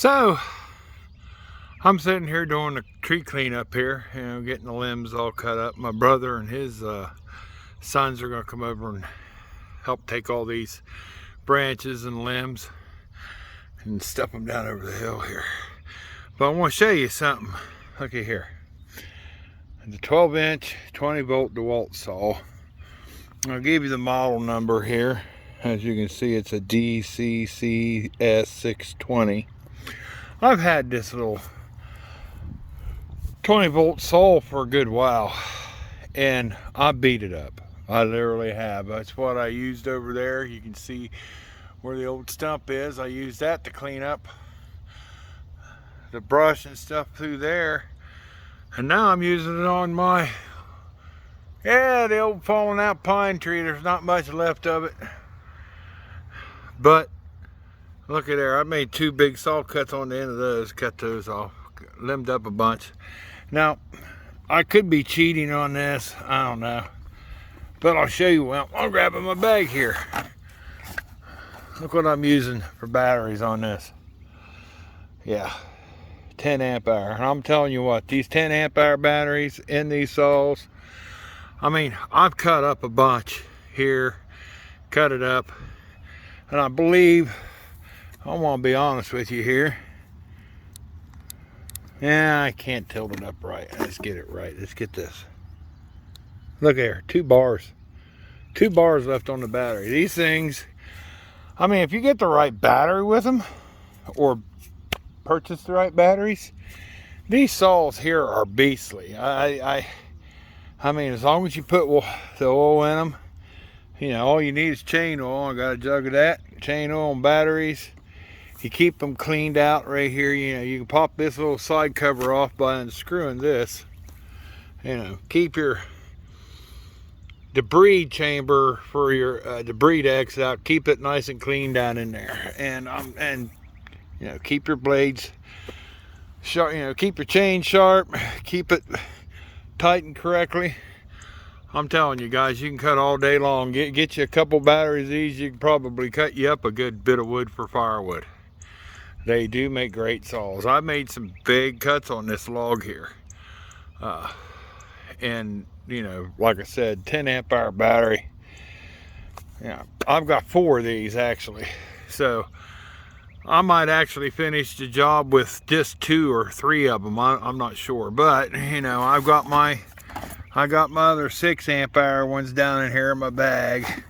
So I'm sitting here doing the tree cleanup here, getting the limbs all cut up. My brother and his sons are going to come over and help take all these branches and limbs and stuff them down over the hill here. But I want to show you something. Looky here. The 12-inch 20-volt Dewalt saw. I'll give you the model number here. As you can see, it's a DCCS620. I've had this little 20-volt saw for a good while, and I beat it up. I literally have. That's what I used over there. You can see where the old stump is. I used that to clean up the brush and stuff through there. And now I'm using it on my, the old fallen out pine tree. There's not much left of it. But look at there, I made two big saw cuts on the end of those, cut those off, limbed up a bunch. Now, I could be cheating on this, I don't know. But I'll show you. Well, I'm grabbing my bag here. Look what I'm using for batteries on this. Yeah, 10 amp hour. And I'm telling you what, these 10 amp hour batteries in these saws, I mean, I've cut up a bunch here, cut it up. And I believe, I want to be honest with you here. Yeah, I can't tilt it up right. Let's get it right. Let's get this. Look there, 2 bars. 2 bars left on the battery. These things, I mean, if you get the right battery with them, or purchase the right batteries, these saws here are beastly. I mean, as long as you put the oil in them, all you need is chain oil. I got a jug of that. Chain oil and batteries. You keep them cleaned out right here. You can pop this little side cover off by unscrewing this. Keep your debris chamber for your debris to exit out. Keep it nice and clean down in there. And keep your blades sharp. Keep your chain sharp. Keep it tightened correctly. I'm telling you guys, you can cut all day long. Get you a couple batteries of these, you can probably cut you up a good bit of wood for firewood. They do make great saws. I made some big cuts on this log here. And, like I said, 10 amp hour battery. Yeah, I've got 4 of these actually. So I might actually finish the job with just 2 or 3 of them. I'm not sure. But, I've got my other 6 amp hour ones down in here in my bag.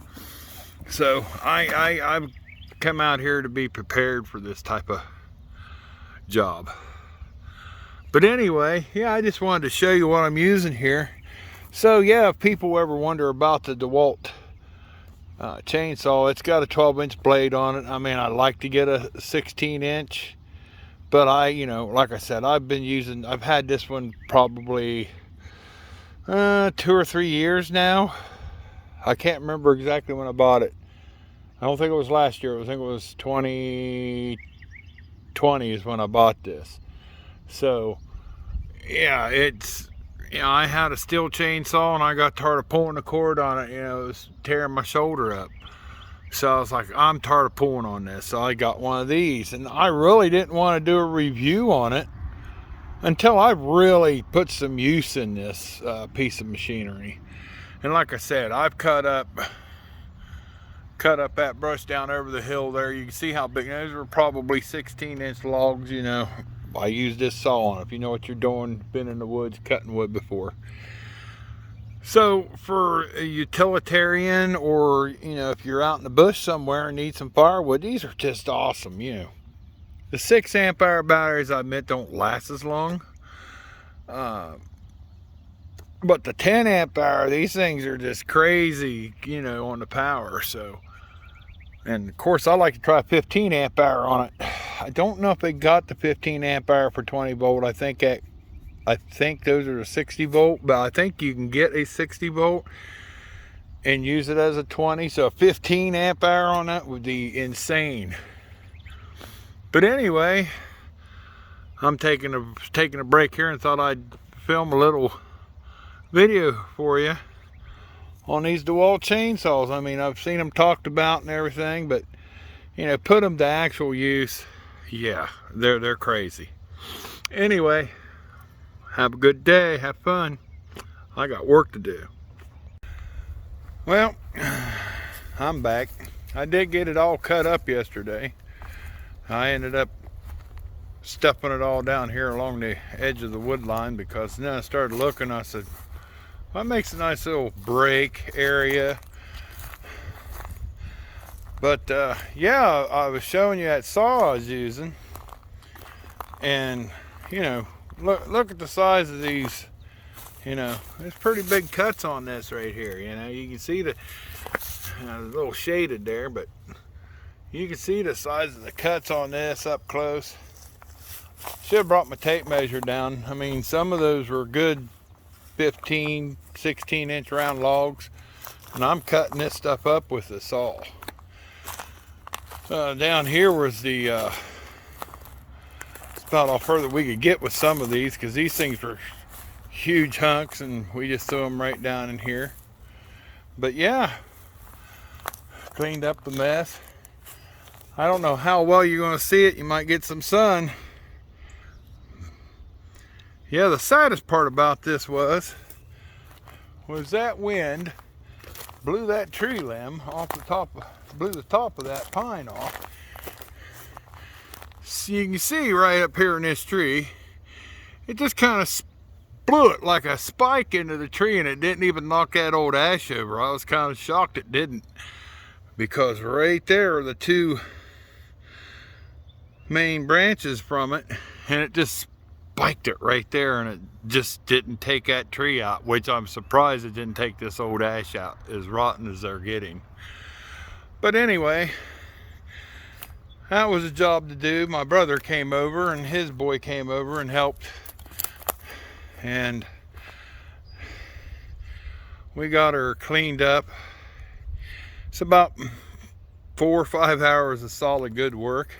So I've come out here to be prepared for this type of job. But anyway, I just wanted to show you what I'm using here. So if people ever wonder about the Dewalt chainsaw, it's got a 12-inch blade on it. I mean, I like to get a 16-inch, but like I said, I've had this one probably 2 or 3 years now. I can't remember exactly when I bought it. I don't think it was last year. I think it was 2020 is when I bought this. So it's I had a steel chainsaw and I got tired of pulling the cord on it. It was tearing my shoulder up. So I was like, I'm tired of pulling on this. So I got one of these, and I really didn't want to do a review on it until I really put some use in this piece of machinery. And like I said, I've cut up that brush down over the hill there. You can see how big those were. Probably 16-inch logs. I used this saw on. If you know what you're doing, been in the woods cutting wood before. So for a utilitarian, or if you're out in the bush somewhere and need some firewood, these are just awesome. The 6 amp hour batteries, I admit, don't last as long. But the 10 amp hour, these things are just crazy, on the power. So, and of course, I like to try 15 amp hour on it. I don't know if they got the 15 amp hour for 20 volt. I think those are a 60 volt, but I think you can get a 60 volt and use it as a 20. So a 15 amp hour on that would be insane. But anyway, I'm taking a break here and thought I'd film a little video for you on these Dewalt chainsaws. I mean, I've seen them talked about and everything, but put them to actual use. yeah, they're crazy. Anyway, have a good day, have fun. I got work to do. Well, I'm back. I did get it all cut up yesterday. I ended up stuffing it all down here along the edge of the wood line, because then I started looking, I said, well, that makes a nice little break area. But yeah, I was showing you that saw I was using, and you know, look at the size of these. You know, there's pretty big cuts on this right here. You know, you can see the a little shaded there, but you can see the size of the cuts on this up close. Should have brought my tape measure down. I mean, some of those were good 15, 16-inch round logs, and I'm cutting this stuff up with the saw. Down here was the it's about all further we could get with some of these, because these things were huge hunks, and we just threw them right down in here. But yeah, cleaned up the mess. I don't know how well you're going to see it. You might get some sun. Yeah, the saddest part about this was that wind blew that tree limb off the top, blew the top of that pine off. So you can see right up here in this tree, it just kind of blew it like a spike into the tree, and it didn't even knock that old ash over. I was kind of shocked it didn't, because right there are the two main branches from it, and it just spiked it right there, and it just didn't take that tree out, which I'm surprised it didn't take this old ash out, as rotten as they're getting. But anyway, that was a job to do. My brother came over, and his boy came over and helped, and we got her cleaned up. It's about 4 or 5 hours of solid good work.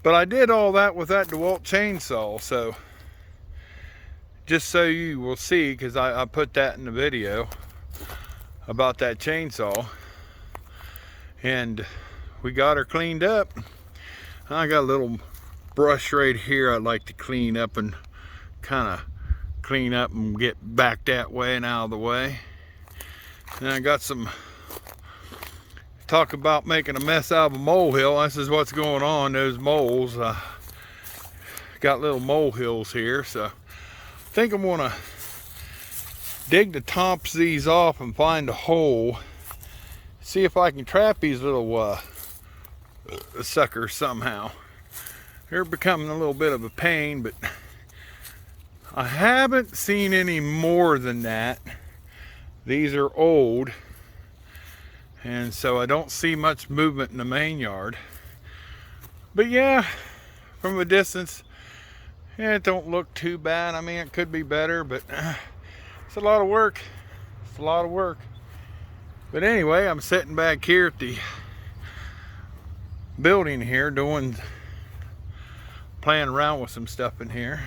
But I did all that with that Dewalt chainsaw, so just so you will see, because I put that in the video about that chainsaw, and we got her cleaned up. I got a little brush right here I'd like to clean up and kind of clean up and get back that way and out of the way. And I got some talk about making a mess out of a molehill. This is what's going on. Those moles got little molehills here, so I think I'm gonna dig the tops of these off and find a hole, see if I can trap these little suckers somehow. They're becoming a little bit of a pain, but I haven't seen any more than that. These are old, and so I don't see much movement in the main yard. But yeah, from a distance, yeah, it don't look too bad. I mean, it could be better, but it's a lot of work. It's a lot of work. But anyway, I'm sitting back here at the building here, playing around with some stuff in here.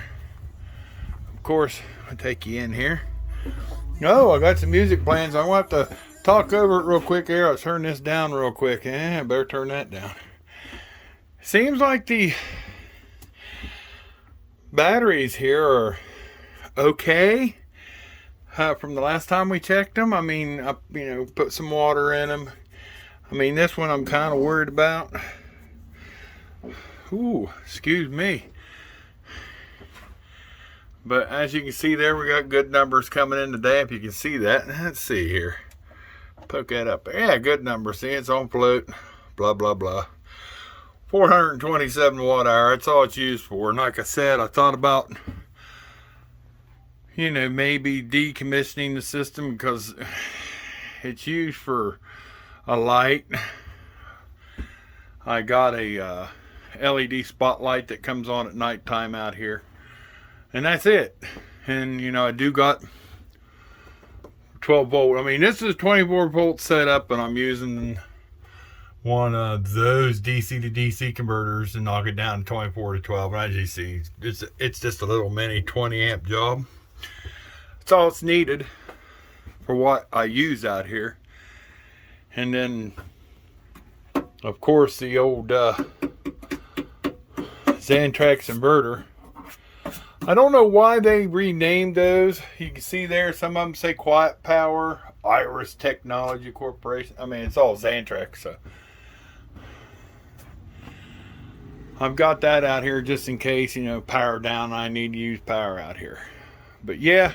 Of course, I'll take you in here. Oh, I got some music playing, so I'm going to have to talk over it real quick here. I'll turn this down real quick. I better turn that down. Seems like the batteries here are okay from the last time we checked them. I mean, I put some water in them. I mean, this one I'm kind of worried about. Ooh, excuse me. But as you can see there, we got good numbers coming in today, if you can see that. Let's see here. Poke that up there. Yeah, good numbers. See, it's on float. Blah, blah, blah. 427 watt hour. That's all it's used for. And like I said, I thought about, maybe decommissioning the system, because it's used for a light. I got a LED spotlight that comes on at nighttime out here, and that's it. And I do got 12 volt. I mean, this is 24 volt setup, and I'm using one of those DC to DC converters to knock it down to 24 to 12. And as you see, it's just a little mini 20 amp job. That's all it's needed for what I use out here. And then, of course, the old Xantrex inverter. I don't know why they renamed those. You can see there, some of them say Quiet Power, Iris Technology Corporation. I mean, it's all Xantrex, so. I've got that out here just in case, you know, power down, I need to use power out here. But yeah,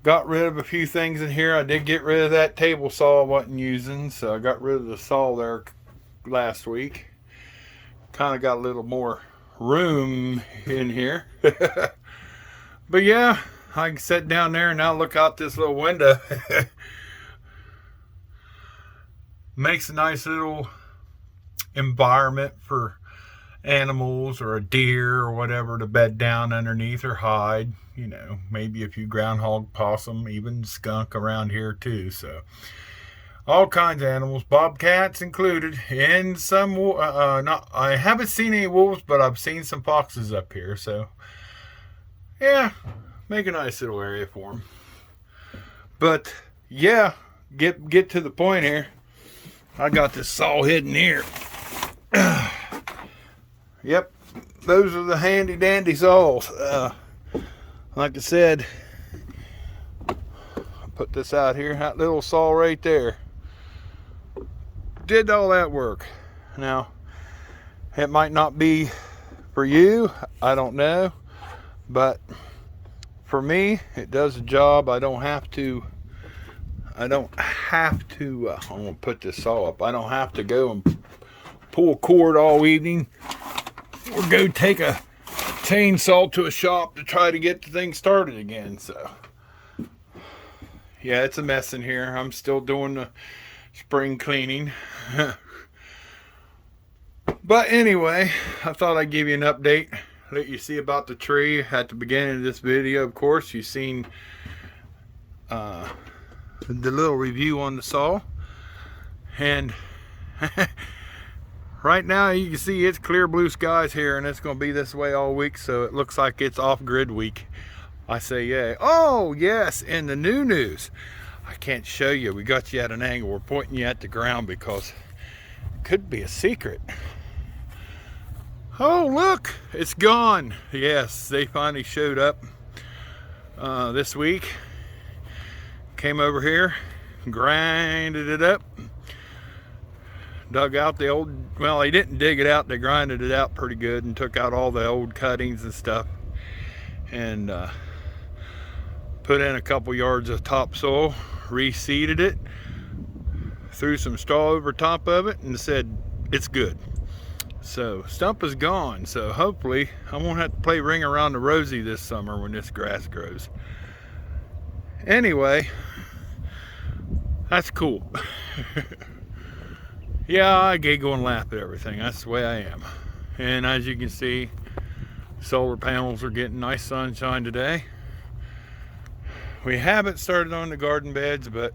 got rid of a few things in here. I did get rid of that table saw I wasn't using, so I got rid of the saw there last week. Kind of got a little more room in here. But yeah, I can sit down there and now look out this little window. Makes a nice little environment for animals or a deer or whatever to bed down underneath or hide. You know, maybe a few groundhog, possum, even skunk around here too. So all kinds of animals, bobcats included, and some, I haven't seen any wolves, but I've seen some foxes up here, so yeah, make a nice little area for them. But yeah, get to the point here. I got this saw hidden here. Yep, those are the handy dandy saws. Like I said, I put this out here, that little saw right there. Did all that work. Now, it might not be for you, I don't know, but for me, it does the job. I don't have to, I'm gonna put this saw up. I don't have to go and pull cord all evening or go take a chainsaw to a shop to try to get the thing started again. So yeah, it's a mess in here. I'm still doing the spring cleaning. But anyway, I thought I'd give you an update, let you see about the tree. At the beginning of this video, of course, you've seen the little review on the saw, and right now you can see it's clear blue skies here, and it's going to be this way all week, so it looks like it's off-grid week. I say yay. Oh yes, and the new news, I can't show you, we got you at an angle, we're pointing you at the ground because it could be a secret. Oh look, it's gone. Yes, they finally showed up this week. Came over here, grinded it up, dug out the old, well, they didn't dig it out, they grinded it out pretty good and took out all the old cuttings and stuff, and put in a couple yards of topsoil, reseeded it, threw some straw over top of it, and said it's good. So stump is gone, so hopefully I won't have to play ring around the rosy this summer when this grass grows. Anyway, that's cool. Yeah, I giggle and laugh at everything. That's the way I am. And as you can see, solar panels are getting nice sunshine today. We haven't started on the garden beds, but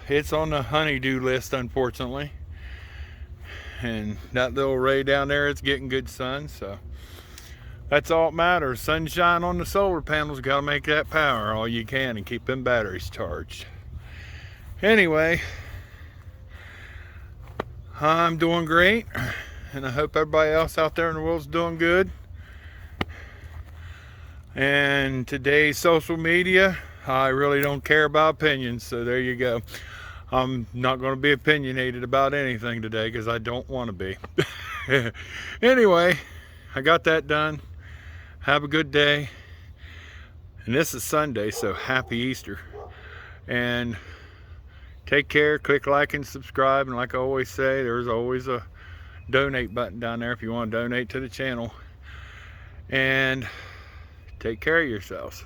it's on the honeydew list, unfortunately. And that little ray down there, it's getting good sun, so that's all that matters. Sunshine on the solar panels, got to make that power all you can and keep them batteries charged. Anyway, I'm doing great, and I hope everybody else out there in the world's doing good. And today's social media, I really don't care about opinions, so there you go. I'm not going to be opinionated about anything today because I don't want to be. Anyway, I got that done. Have a good day. And this is Sunday, so happy Easter. And take care. Click like and subscribe. And like I always say, there's always a donate button down there if you want to donate to the channel. And take care of yourselves.